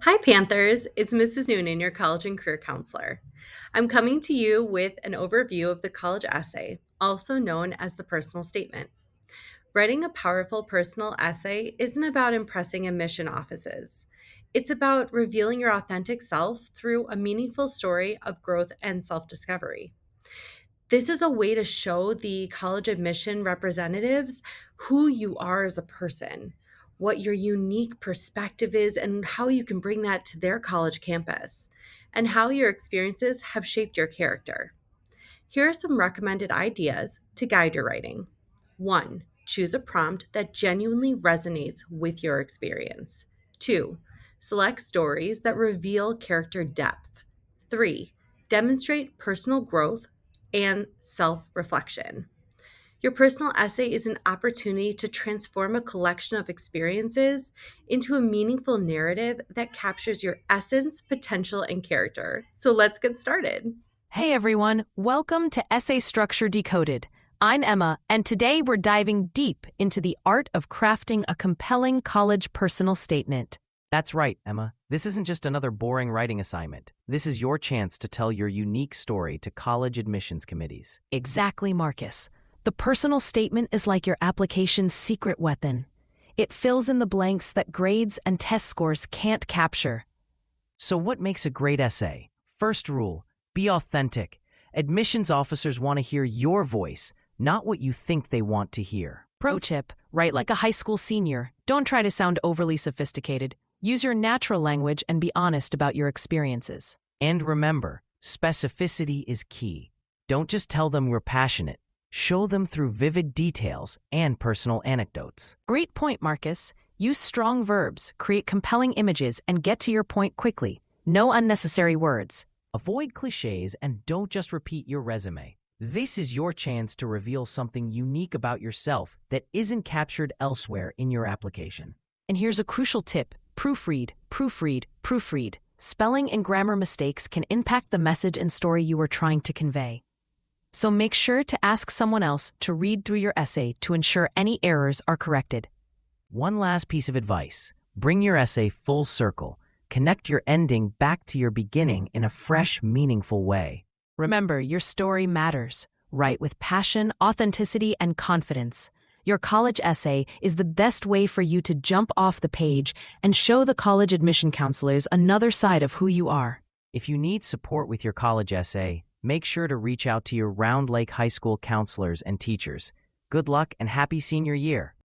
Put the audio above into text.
Hi, Panthers. It's Mrs. Noonan, your college and career counselor. I'm coming to you with an overview of the college essay, also known as the personal statement. Writing a powerful personal essay isn't about impressing admission offices. It's about revealing your authentic self through a meaningful story of growth and self discovery. This is a way to show the college admission representatives who you are as a person, what your unique perspective is, and how you can bring that to their college campus, and how your experiences have shaped your character. Here are some recommended ideas to guide your writing. 1. Choose a prompt that genuinely resonates with your experience. 2. Select stories that reveal character depth. 3. Demonstrate personal growth and self reflection. Your personal essay is an opportunity to transform a collection of experiences into a meaningful narrative that captures your essence, potential, and character. So let's get started. Hey everyone, welcome to Essay Structure Decoded. I'm Emma, and today we're diving deep into the art of crafting a compelling college personal statement. That's right, Emma. This isn't just another boring writing assignment. This is your chance to tell your unique story to college admissions committees. Exactly, Marcus. The personal statement is like your application's secret weapon. It fills in the blanks that grades and test scores can't capture. So what makes a great essay? First rule, be authentic. Admissions officers want to hear your voice, not what you think they want to hear. Pro tip, write like a high school senior. Don't try to sound overly sophisticated. Use your natural language and be honest about your experiences. And remember, specificity is key. Don't just tell them you're passionate. Show them through vivid details and personal anecdotes. Great point, Marcus. Use strong verbs, create compelling images, and get to your point quickly. No unnecessary words. Avoid cliches and don't just repeat your resume. This is your chance to reveal something unique about yourself that isn't captured elsewhere in your application. And here's a crucial tip. Proofread, proofread, proofread. Spelling and grammar mistakes can impact the message and story you are trying to convey. So make sure to ask someone else to read through your essay to ensure any errors are corrected. One last piece of advice. Bring your essay full circle. Connect your ending back to your beginning in a fresh, meaningful way. Remember, your story matters. Write with passion, authenticity, and confidence. Your college essay is the best way for you to jump off the page and show the college admission counselors another side of who you are. If you need support with your college essay, make sure to reach out to your Round Lake High School counselors and teachers. Good luck and happy senior year.